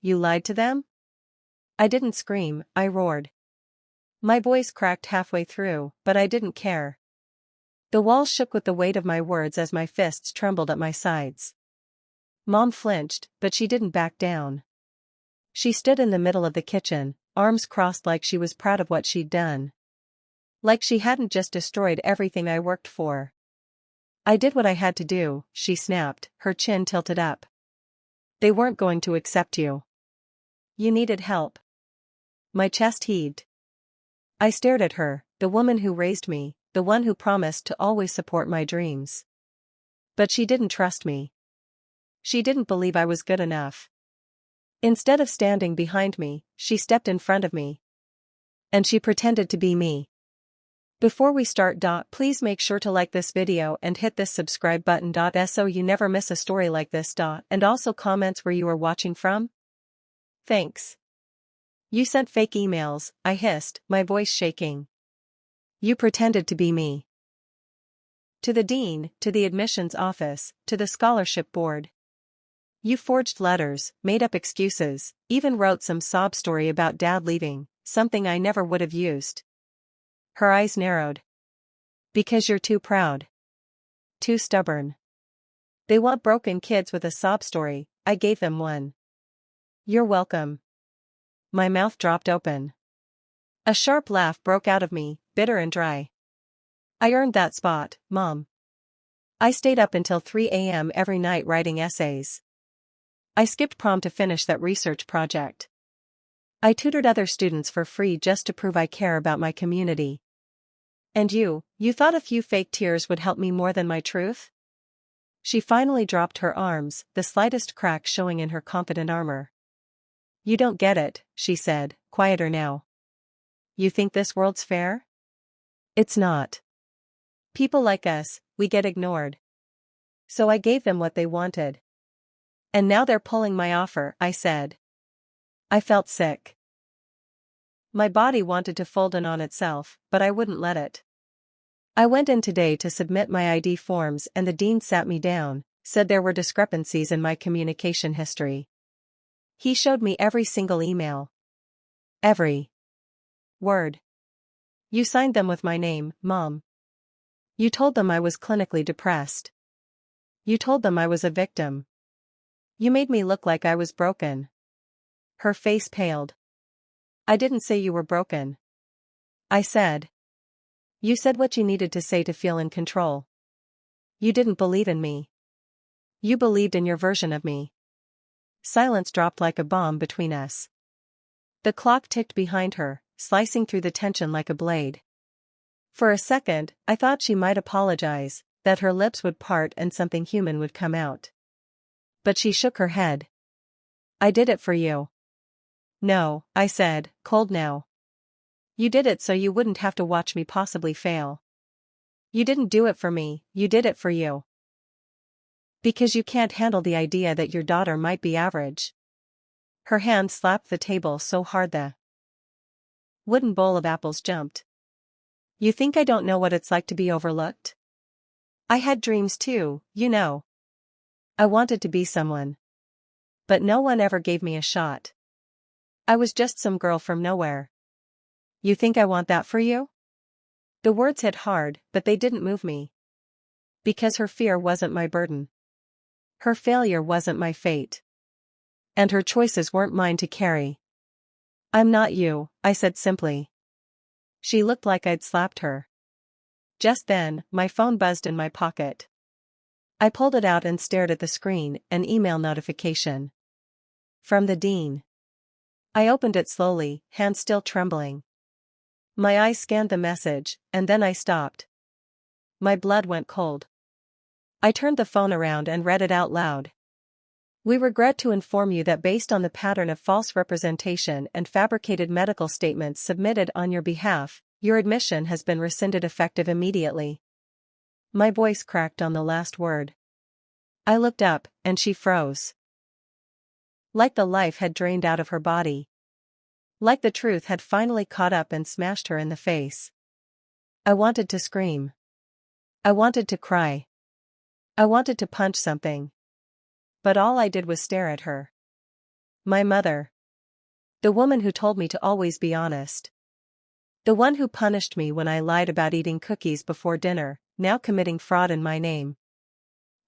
you lied to them? I didn't scream, I roared. My voice cracked halfway through, but I didn't care. The walls shook with the weight of my words as my fists trembled at my sides. Mom flinched, but she didn't back down. She stood in the middle of the kitchen, arms crossed like she was proud of what she'd done. Like she hadn't just destroyed everything I worked for. I did what I had to do, she snapped, her chin tilted up. They weren't going to accept you. You needed help. My chest heaved. I stared at her, the woman who raised me, the one who promised to always support my dreams. But she didn't trust me. She didn't believe I was good enough. Instead of standing behind me, she stepped in front of me. And she pretended to be me. Before we start, please make sure to like this video and hit this subscribe button, so you never miss a story like this, and also comments where you are watching from. Thanks. You sent fake emails, I hissed, my voice shaking. You pretended to be me. To the dean, to the admissions office, to the scholarship board. You forged letters, made up excuses, even wrote some sob story about Dad leaving, something I never would have used. Her eyes narrowed. Because you're too proud. Too stubborn. They want broken kids with a sob story, I gave them one. You're welcome. My mouth dropped open. A sharp laugh broke out of me, bitter and dry. I earned that spot, Mom. I stayed up until 3 a.m. every night writing essays. I skipped prom to finish that research project. I tutored other students for free just to prove I care about my community. And you thought a few fake tears would help me more than my truth? She finally dropped her arms, the slightest crack showing in her confident armor. You don't get it, she said, quieter now. You think this world's fair? It's not. People like us, we get ignored. So I gave them what they wanted. And now they're pulling my offer, I said. I felt sick. My body wanted to fold in on itself, but I wouldn't let it. I went in today to submit my ID forms and the dean sat me down, said there were discrepancies in my communication history. He showed me every single email. Every word. You signed them with my name, Mom. You told them I was clinically depressed. You told them I was a victim. You made me look like I was broken. Her face paled. I didn't say you were broken. I said. You said what you needed to say to feel in control. You didn't believe in me. You believed in your version of me. Silence dropped like a bomb between us. The clock ticked behind her, slicing through the tension like a blade. For a second, I thought she might apologize, that her lips would part and something human would come out. But she shook her head. I did it for you. No, I said, cold now. You did it so you wouldn't have to watch me possibly fail. You didn't do it for me, you did it for you. Because you can't handle the idea that your daughter might be average. Her hand slapped the table so hard the wooden bowl of apples jumped. You think I don't know what it's like to be overlooked? I had dreams too, you know. I wanted to be someone. But no one ever gave me a shot. I was just some girl from nowhere. You think I want that for you? The words hit hard, but they didn't move me. Because her fear wasn't my burden. Her failure wasn't my fate. And her choices weren't mine to carry. I'm not you, I said simply. She looked like I'd slapped her. Just then, my phone buzzed in my pocket. I pulled it out and stared at the screen, an email notification. From the dean. I opened it slowly, hands still trembling. My eyes scanned the message, and then I stopped. My blood went cold. I turned the phone around and read it out loud. We regret to inform you that based on the pattern of false representation and fabricated medical statements submitted on your behalf, your admission has been rescinded effective immediately. My voice cracked on the last word. I looked up, and she froze. Like the life had drained out of her body. Like the truth had finally caught up and smashed her in the face. I wanted to scream. I wanted to cry. I wanted to punch something. But all I did was stare at her. My mother. The woman who told me to always be honest. The one who punished me when I lied about eating cookies before dinner, now committing fraud in my name.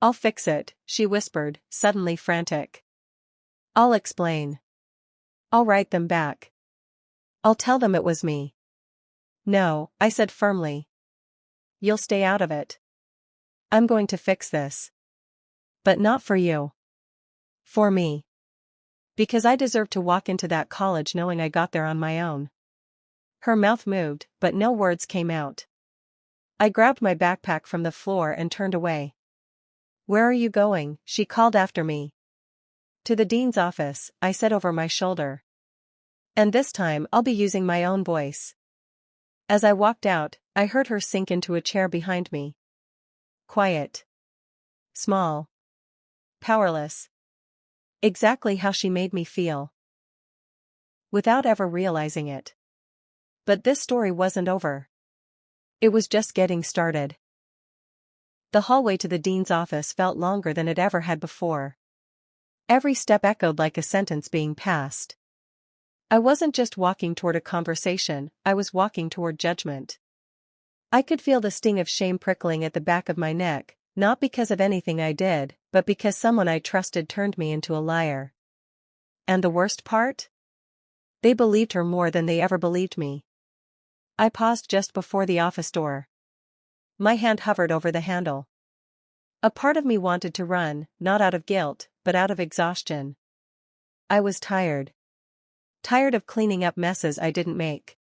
I'll fix it, she whispered, suddenly frantic. I'll explain. I'll write them back. I'll tell them it was me. No, I said firmly. You'll stay out of it. I'm going to fix this. But not for you. For me. Because I deserve to walk into that college knowing I got there on my own. Her mouth moved, but no words came out. I grabbed my backpack from the floor and turned away. Where are you going? She called after me. To the dean's office, I said over my shoulder. And this time I'll be using my own voice. As I walked out, I heard her sink into a chair behind me. Quiet. Small. Powerless. Exactly how she made me feel. Without ever realizing it. But this story wasn't over. It was just getting started. The hallway to the dean's office felt longer than it ever had before. Every step echoed like a sentence being passed. I wasn't just walking toward a conversation, I was walking toward judgment. I could feel the sting of shame prickling at the back of my neck, not because of anything I did, but because someone I trusted turned me into a liar. And the worst part? They believed her more than they ever believed me. I paused just before the office door. My hand hovered over the handle. A part of me wanted to run, not out of guilt, but out of exhaustion. I was tired. Tired of cleaning up messes I didn't make.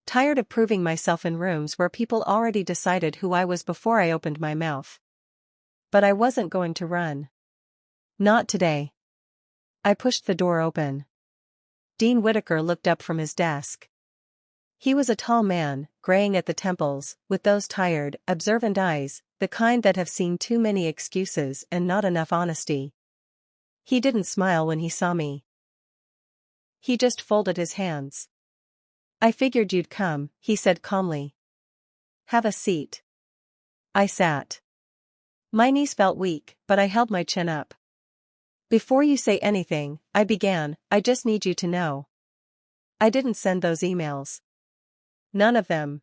Tired of proving myself in rooms where people already decided who I was before I opened my mouth. But I wasn't going to run. Not today. I pushed the door open. Dean Whitaker looked up from his desk. He was a tall man, graying at the temples, with those tired, observant eyes, the kind that have seen too many excuses and not enough honesty. He didn't smile when he saw me. He just folded his hands. I figured you'd come, he said calmly. Have a seat. I sat. My knees felt weak, but I held my chin up. Before you say anything, I began, I just need you to know. I didn't send those emails. None of them.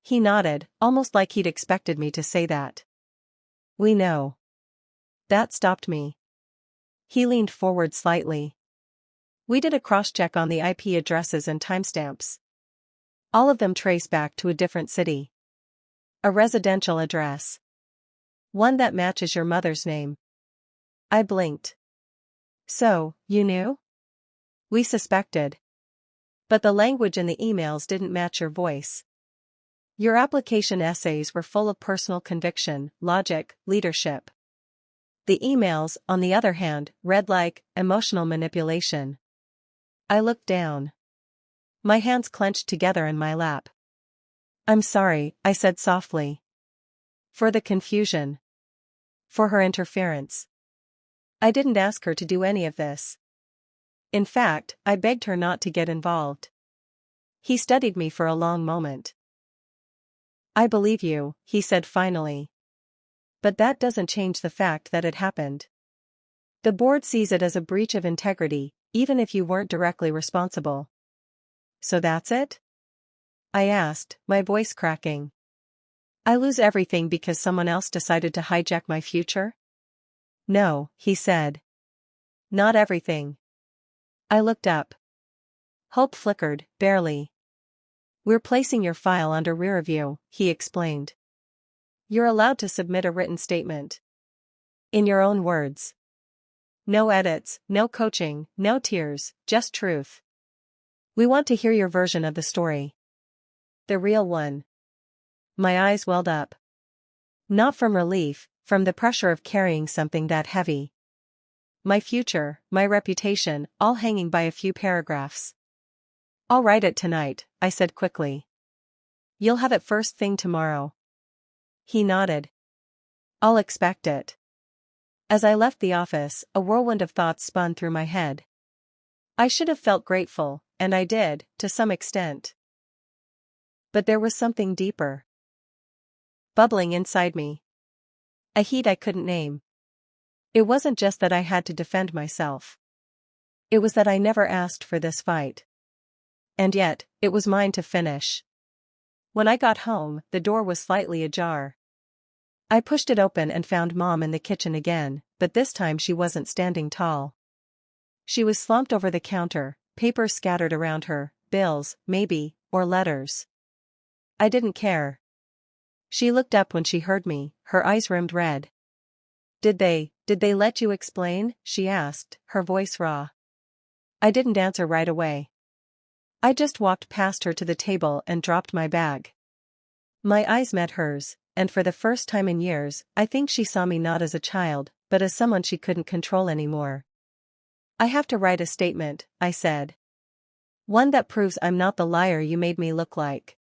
He nodded, almost like he'd expected me to say that. We know. That stopped me. He leaned forward slightly. We did a cross-check on the IP addresses and timestamps. All of them trace back to a different city. A residential address. One that matches your mother's name. I blinked. So, you knew? We suspected. But the language in the emails didn't match your voice. Your application essays were full of personal conviction, logic, leadership. The emails, on the other hand, read like emotional manipulation. I looked down. My hands clenched together in my lap. I'm sorry, I said softly. For the confusion. For her interference. I didn't ask her to do any of this. In fact, I begged her not to get involved. He studied me for a long moment. I believe you, he said finally. But that doesn't change the fact that it happened. The board sees it as a breach of integrity, even if you weren't directly responsible. So that's it? I asked, my voice cracking. I lose everything because someone else decided to hijack my future? No, he said. Not everything. I looked up. Hope flickered, barely. We're placing your file under rear review, he explained. You're allowed to submit a written statement. In your own words. No edits, no coaching, no tears, just truth. We want to hear your version of the story. The real one. My eyes welled up. Not from relief, from the pressure of carrying something that heavy. My future, my reputation, all hanging by a few paragraphs. I'll write it tonight, I said quickly. You'll have it first thing tomorrow. He nodded. I'll expect it. As I left the office, a whirlwind of thoughts spun through my head. I should have felt grateful, and I did, to some extent. But there was something deeper. Bubbling inside me. A heat I couldn't name. It wasn't just that I had to defend myself. It was that I never asked for this fight. And yet, it was mine to finish. When I got home, the door was slightly ajar. I pushed it open and found Mom in the kitchen again, but this time she wasn't standing tall. She was slumped over the counter, papers scattered around her, bills, maybe, or letters. I didn't care. She looked up when she heard me, her eyes rimmed red. Did they let you explain?" she asked, her voice raw. I didn't answer right away. I just walked past her to the table and dropped my bag. My eyes met hers, and for the first time in years, I think she saw me not as a child, but as someone she couldn't control anymore. "I have to write a statement," I said. "One that proves I'm not the liar you made me look like."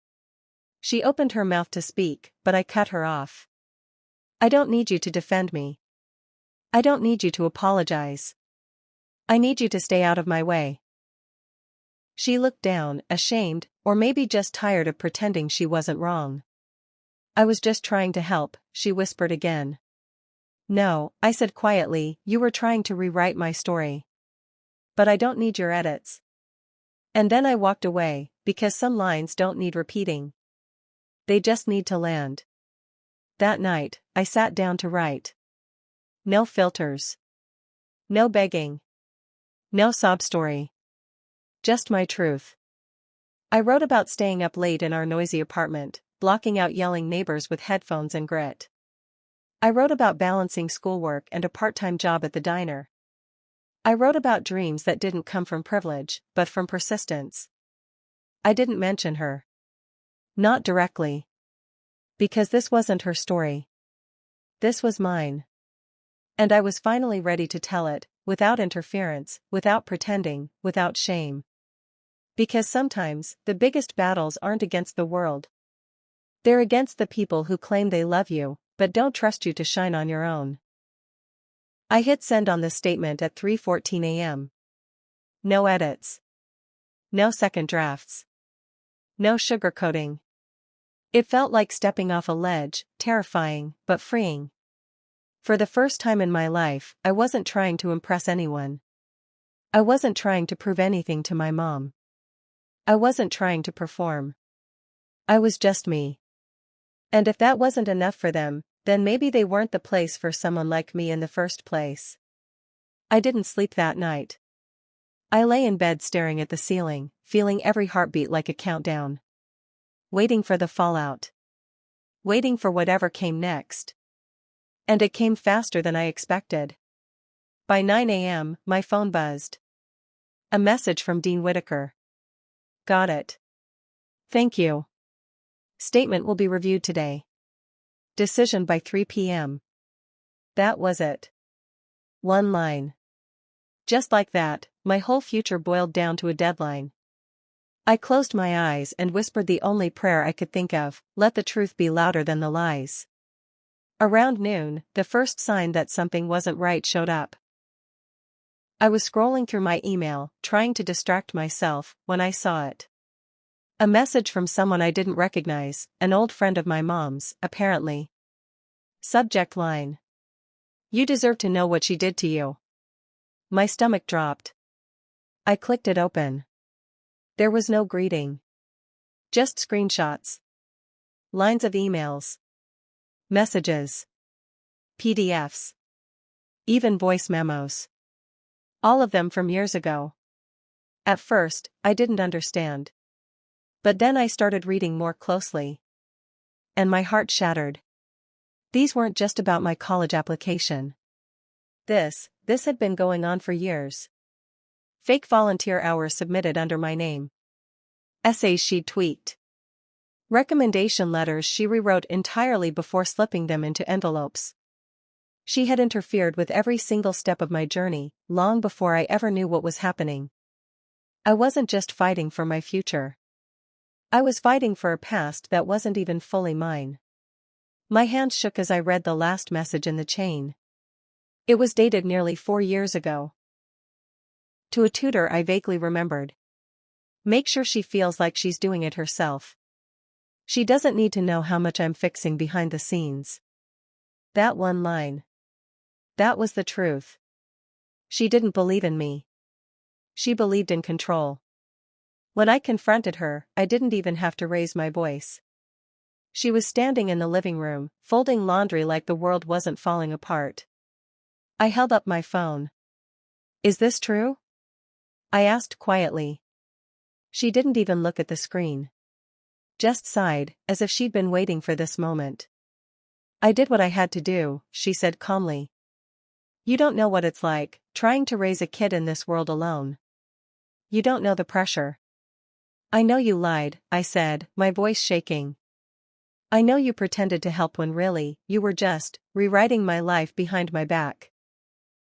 She opened her mouth to speak, but I cut her off. "I don't need you to defend me. I don't need you to apologize. I need you to stay out of my way." She looked down, ashamed, or maybe just tired of pretending she wasn't wrong. "I was just trying to help," she whispered again. "No," I said quietly, "you were trying to rewrite my story. But I don't need your edits." And then I walked away, because some lines don't need repeating. They just need to land. That night, I sat down to write. No filters. No begging. No sob story. Just my truth. I wrote about staying up late in our noisy apartment, blocking out yelling neighbors with headphones and grit. I wrote about balancing schoolwork and a part-time job at the diner. I wrote about dreams that didn't come from privilege, but from persistence. I didn't mention her. Not directly. Because this wasn't her story. This was mine. And I was finally ready to tell it, without interference, without pretending, without shame. Because sometimes, the biggest battles aren't against the world. They're against the people who claim they love you, but don't trust you to shine on your own. I hit send on this statement at 3:14 a.m. No edits. No second drafts. No sugarcoating. It felt like stepping off a ledge, terrifying, but freeing. For the first time in my life, I wasn't trying to impress anyone. I wasn't trying to prove anything to my mom. I wasn't trying to perform. I was just me. And if that wasn't enough for them, then maybe they weren't the place for someone like me in the first place. I didn't sleep that night. I lay in bed staring at the ceiling, feeling every heartbeat like a countdown. Waiting for the fallout. Waiting for whatever came next. And it came faster than I expected. By 9 a.m., my phone buzzed. A message from Dean Whitaker. Got it. Thank you. Statement will be reviewed today. Decision by 3 p.m. That was it. One line. Just like that, my whole future boiled down to a deadline. I closed my eyes and whispered the only prayer I could think of, let the truth be louder than the lies. Around noon, the first sign that something wasn't right showed up. I was scrolling through my email, trying to distract myself, when I saw it. A message from someone I didn't recognize, an old friend of my mom's, apparently. Subject line. You deserve to know what she did to you. My stomach dropped. I clicked it open. There was no greeting. Just screenshots. Lines of emails. Messages. PDFs. Even voice memos. All of them from years ago. At first, I didn't understand. But then I started reading more closely. And my heart shattered. These weren't just about my college application. This had been going on for years. Fake volunteer hours submitted under my name. Essays she'd tweaked. Recommendation letters she rewrote entirely before slipping them into envelopes. She had interfered with every single step of my journey, long before I ever knew what was happening. I wasn't just fighting for my future. I was fighting for a past that wasn't even fully mine. My hands shook as I read the last message in the chain. It was dated nearly 4 years ago. To a tutor I vaguely remembered. Make sure she feels like she's doing it herself. She doesn't need to know how much I'm fixing behind the scenes. That one line. That was the truth. She didn't believe in me. She believed in control. When I confronted her, I didn't even have to raise my voice. She was standing in the living room, folding laundry like the world wasn't falling apart. I held up my phone. "Is this true?" I asked quietly. She didn't even look at the screen. Just sighed, as if she'd been waiting for this moment. "I did what I had to do," she said calmly. "You don't know what it's like, trying to raise a kid in this world alone. You don't know the pressure." "I know you lied," I said, my voice shaking. "I know you pretended to help when really, you were just rewriting my life behind my back."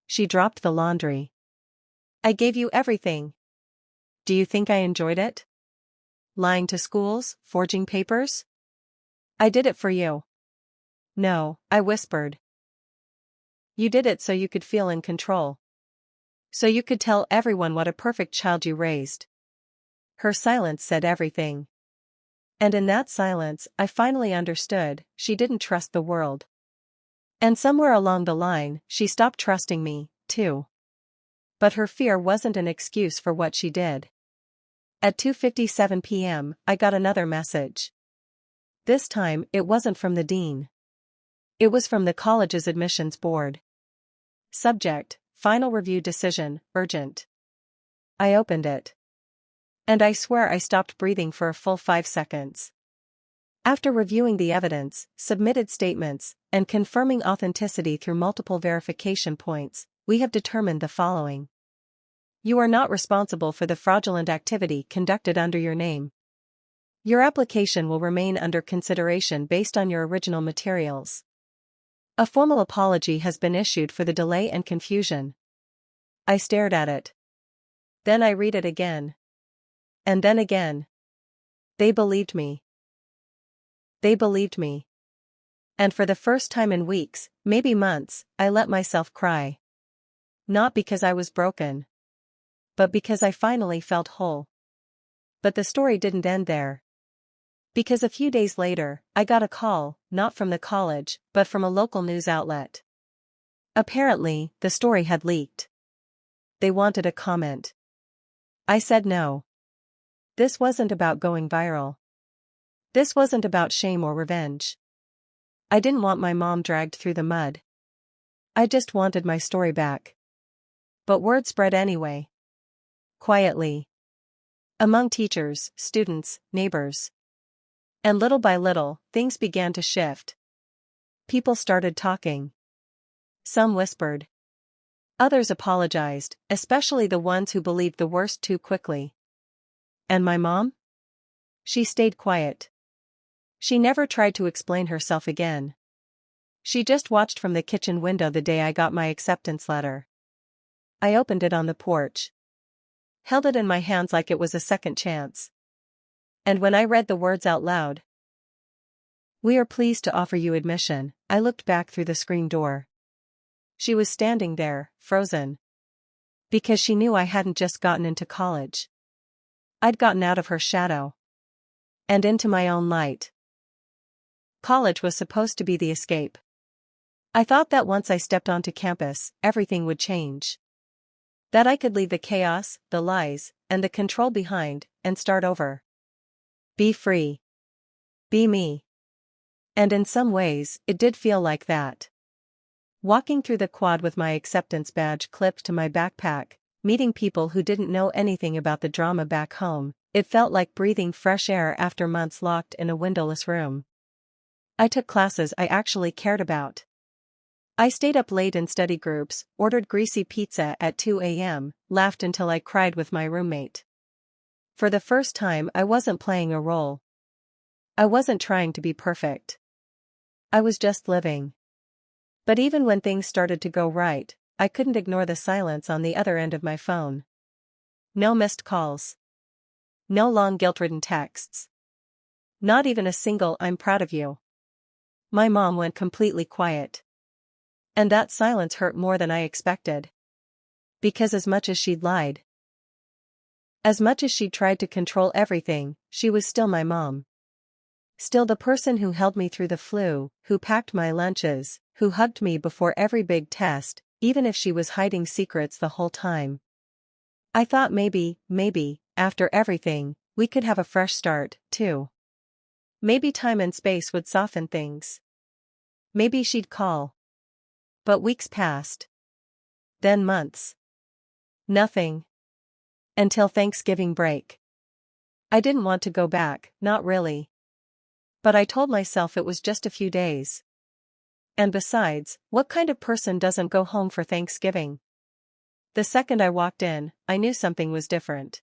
She dropped the laundry. "I gave you everything. Do you think I enjoyed it? Lying to schools, forging papers? I did it for you." "No," I whispered. "You did it so you could feel in control. So you could tell everyone what a perfect child you raised." Her silence said everything. And in that silence, I finally understood, she didn't trust the world. And somewhere along the line, she stopped trusting me, too. But her fear wasn't an excuse for what she did. At 2:57 p.m., I got another message. This time, it wasn't from the dean. It was from the college's admissions board. Subject: Final review decision, urgent. I opened it. And I swear I stopped breathing for a full 5 seconds. After reviewing the evidence, submitted statements, and confirming authenticity through multiple verification points, we have determined the following. You are not responsible for the fraudulent activity conducted under your name. Your application will remain under consideration based on your original materials. A formal apology has been issued for the delay and confusion. I stared at it. Then I read it again. And then again. They believed me. They believed me. And for the first time in weeks, maybe months, I let myself cry. Not because I was broken. But because I finally felt whole. But the story didn't end there. Because a few days later, I got a call, not from the college, but from a local news outlet. Apparently, the story had leaked. They wanted a comment. I said no. This wasn't about going viral. This wasn't about shame or revenge. I didn't want my mom dragged through the mud. I just wanted my story back. But word spread anyway. Quietly. Among teachers, students, neighbors. And little by little, things began to shift. People started talking. Some whispered. Others apologized, especially the ones who believed the worst too quickly. And my mom? She stayed quiet. She never tried to explain herself again. She just watched from the kitchen window the day I got my acceptance letter. I opened it on the porch. Held it in my hands like it was a second chance. And when I read the words out loud, "We are pleased to offer you admission," I looked back through the screen door. She was standing there, frozen. Because she knew I hadn't just gotten into college. I'd gotten out of her shadow. And into my own light. College was supposed to be the escape. I thought that once I stepped onto campus, everything would change. That I could leave the chaos, the lies, and the control behind, and start over. Be free. Be me. And in some ways, it did feel like that. Walking through the quad with my acceptance badge clipped to my backpack, meeting people who didn't know anything about the drama back home, it felt like breathing fresh air after months locked in a windowless room. I took classes I actually cared about. I stayed up late in study groups, ordered greasy pizza at 2 a.m., laughed until I cried with my roommate. For the first time, I wasn't playing a role. I wasn't trying to be perfect. I was just living. But even when things started to go right, I couldn't ignore the silence on the other end of my phone. No missed calls. No long guilt-ridden texts. Not even a single "I'm proud of you." My mom went completely quiet. And that silence hurt more than I expected. Because as much as she'd lied, as much as she'd tried to control everything, she was still my mom. Still the person who held me through the flu, who packed my lunches, who hugged me before every big test, even if she was hiding secrets the whole time. I thought maybe, after everything, we could have a fresh start, too. Maybe time and space would soften things. Maybe she'd call. But weeks passed. Then months. Nothing. Until Thanksgiving break. I didn't want to go back, not really. But I told myself it was just a few days. And besides, what kind of person doesn't go home for Thanksgiving? The second I walked in, I knew something was different.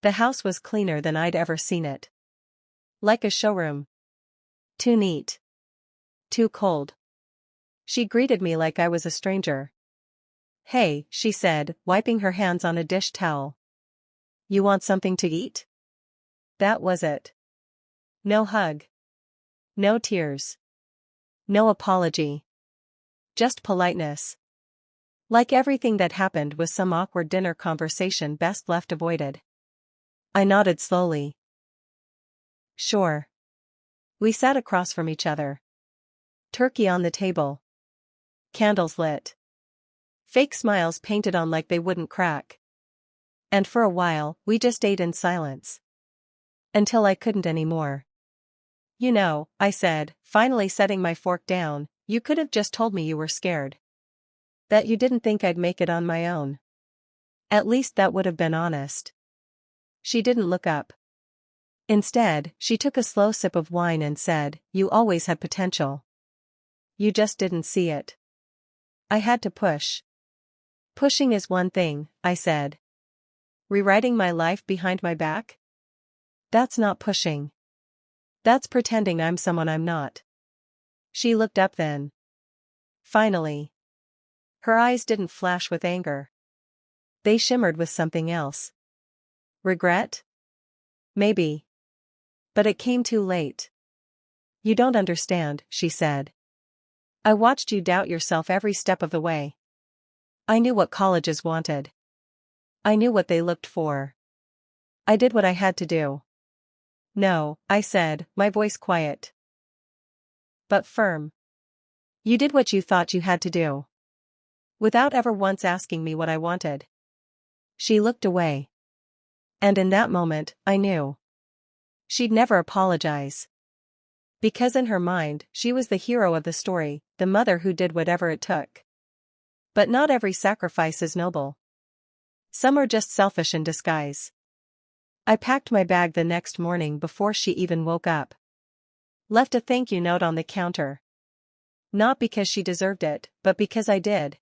The house was cleaner than I'd ever seen it. Like a showroom. Too neat. Too cold. She greeted me like I was a stranger. "Hey," she said, wiping her hands on a dish towel. "You want something to eat?" That was it. No hug. No tears. No apology. Just politeness. Like everything that happened was some awkward dinner conversation best left avoided. I nodded slowly. Sure. We sat across from each other. Turkey on the table. Candles lit. Fake smiles painted on like they wouldn't crack. And for a while, we just ate in silence. Until I couldn't anymore. "You know," I said, finally setting my fork down, "you could have just told me you were scared. That you didn't think I'd make it on my own. At least that would have been honest." She didn't look up. Instead, she took a slow sip of wine and said, "You always had potential. You just didn't see it." I had to push. "Pushing is one thing," I said. "Rewriting my life behind my back? That's not pushing. That's pretending I'm someone I'm not." She looked up then. Finally. Her eyes didn't flash with anger. They shimmered with something else. Regret? Maybe. But it came too late. "You don't understand," she said. "I watched you doubt yourself every step of the way. I knew what colleges wanted. I knew what they looked for. I did what I had to do." "No," I said, my voice quiet. But firm. "You did what you thought you had to do. Without ever once asking me what I wanted." She looked away. And in that moment, I knew. She'd never apologize. Because in her mind, she was the hero of the story, the mother who did whatever it took. But not every sacrifice is noble. Some are just selfish in disguise. I packed my bag the next morning before she even woke up. Left a thank you note on the counter. Not because she deserved it, but because I did.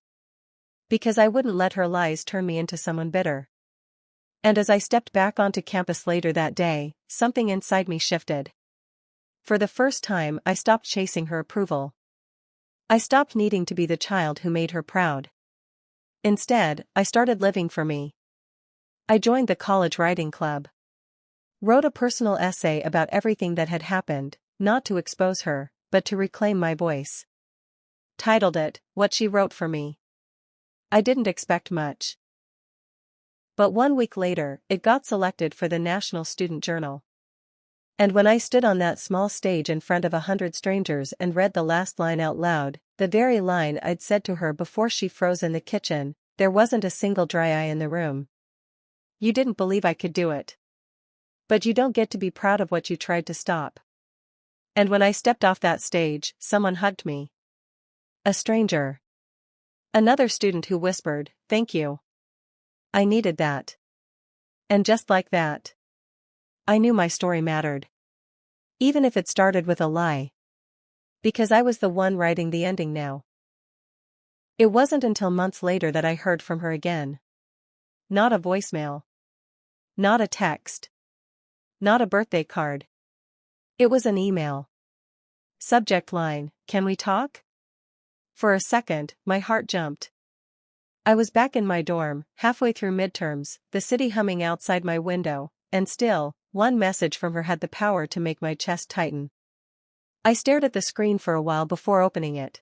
Because I wouldn't let her lies turn me into someone bitter. And as I stepped back onto campus later that day, something inside me shifted. For the first time, I stopped chasing her approval. I stopped needing to be the child who made her proud. Instead, I started living for me. I joined the college writing club. Wrote a personal essay about everything that had happened, not to expose her, but to reclaim my voice. Titled it, "What She Wrote for Me." I didn't expect much. But 1 week later, it got selected for the National Student Journal. And when I stood on that small stage in front of 100 strangers and read the last line out loud, the very line I'd said to her before she froze in the kitchen, there wasn't a single dry eye in the room. "You didn't believe I could do it. But you don't get to be proud of what you tried to stop." And when I stepped off that stage, someone hugged me. A stranger. Another student who whispered, "Thank you." I needed that. And just like that, I knew my story mattered. Even if it started with a lie. Because I was the one writing the ending now. It wasn't until months later that I heard from her again. Not a voicemail. Not a text. Not a birthday card. It was an email. Subject line, "Can we talk?" For a second, my heart jumped. I was back in my dorm, halfway through midterms, the city humming outside my window, and still, one message from her had the power to make my chest tighten. I stared at the screen for a while before opening it.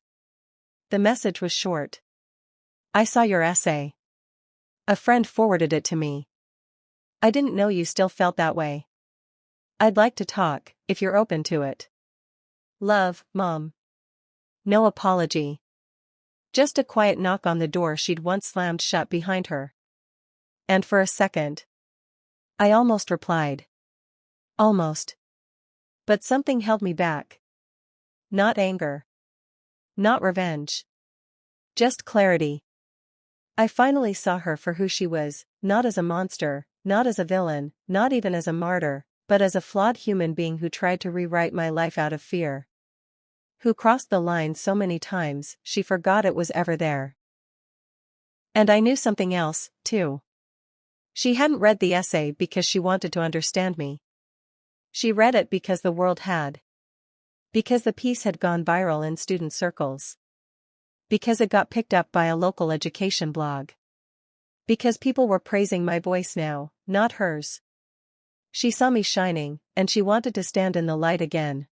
The message was short. "I saw your essay. A friend forwarded it to me. I didn't know you still felt that way. I'd like to talk, if you're open to it. Love, Mom." No apology. Just a quiet knock on the door she'd once slammed shut behind her. And for a second, I almost replied. Almost. But something held me back. Not anger. Not revenge. Just clarity. I finally saw her for who she was, not as a monster, not as a villain, not even as a martyr, but as a flawed human being who tried to rewrite my life out of fear. Who crossed the line so many times, she forgot it was ever there. And I knew something else, too. She hadn't read the essay because she wanted to understand me. She read it because the world had. Because the piece had gone viral in student circles. Because it got picked up by a local education blog. Because people were praising my voice now, not hers. She saw me shining, and she wanted to stand in the light again.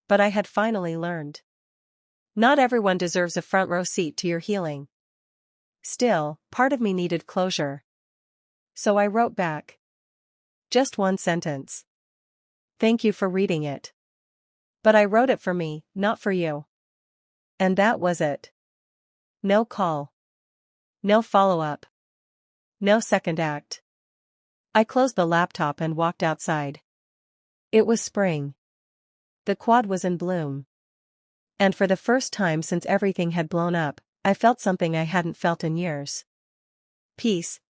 But I had finally learned. Not everyone deserves a front row seat to your healing. Still, part of me needed closure. So I wrote back. Just one sentence. Thank you for reading it. But I wrote it for me, not for you. And that was it. No call. No follow-up. No second act. I closed the laptop and walked outside. It was spring. The quad was in bloom. And for the first time since everything had blown up, I felt something I hadn't felt in years. Peace.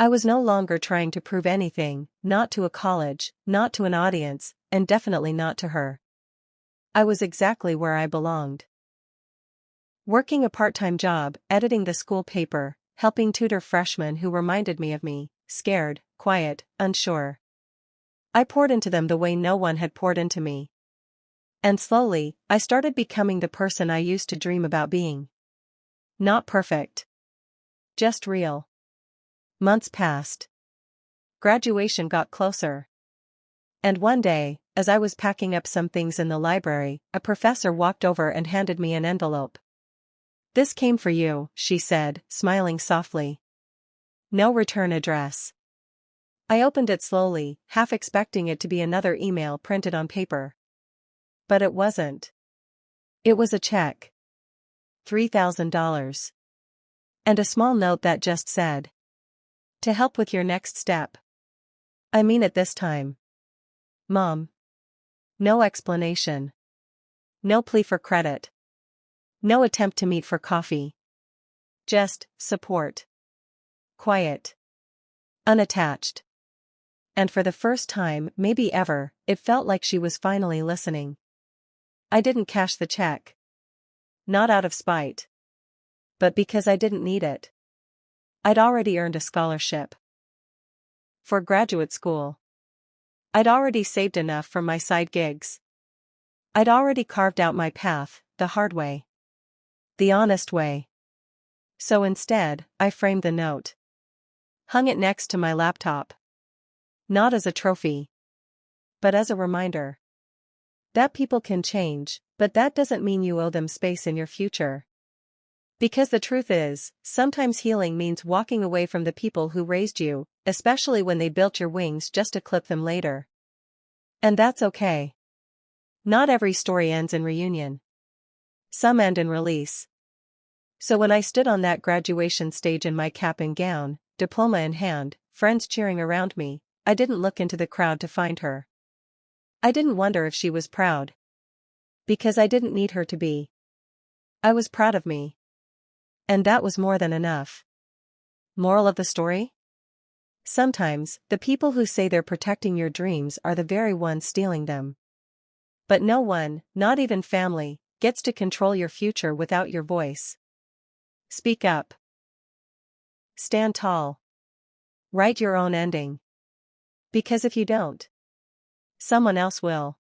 I was no longer trying to prove anything, not to a college, not to an audience, and definitely not to her. I was exactly where I belonged. Working a part-time job, editing the school paper, helping tutor freshmen who reminded me of me, scared, quiet, unsure. I poured into them the way no one had poured into me. And slowly, I started becoming the person I used to dream about being. Not perfect. Just real. Months passed. Graduation got closer. And one day, as I was packing up some things in the library, a professor walked over and handed me an envelope. This came for you, she said, smiling softly. No return address. I opened it slowly, half expecting it to be another email printed on paper. But it wasn't. It was a check. $3,000. And a small note that just said, to help with your next step. I mean it this time. Mom. No explanation. No plea for credit. No attempt to meet for coffee. Just support. Quiet. Unattached. And for the first time, maybe ever, it felt like she was finally listening. I didn't cash the check. Not out of spite. But because I didn't need it. I'd already earned a scholarship. For graduate school. I'd already saved enough from my side gigs. I'd already carved out my path, the hard way. The honest way. So instead, I framed the note. Hung it next to my laptop. Not as a trophy. But as a reminder. That people can change, but that doesn't mean you owe them space in your future. Because the truth is, sometimes healing means walking away from the people who raised you, especially when they built your wings just to clip them later. And that's okay. Not every story ends in reunion. Some end in release. So when I stood on that graduation stage in my cap and gown, diploma in hand, friends cheering around me, I didn't look into the crowd to find her. I didn't wonder if she was proud. Because I didn't need her to be. I was proud of me. And that was more than enough. Moral of the story? Sometimes, the people who say they're protecting your dreams are the very ones stealing them. But no one, not even family, gets to control your future without your voice. Speak up. Stand tall. Write your own ending. Because if you don't, someone else will.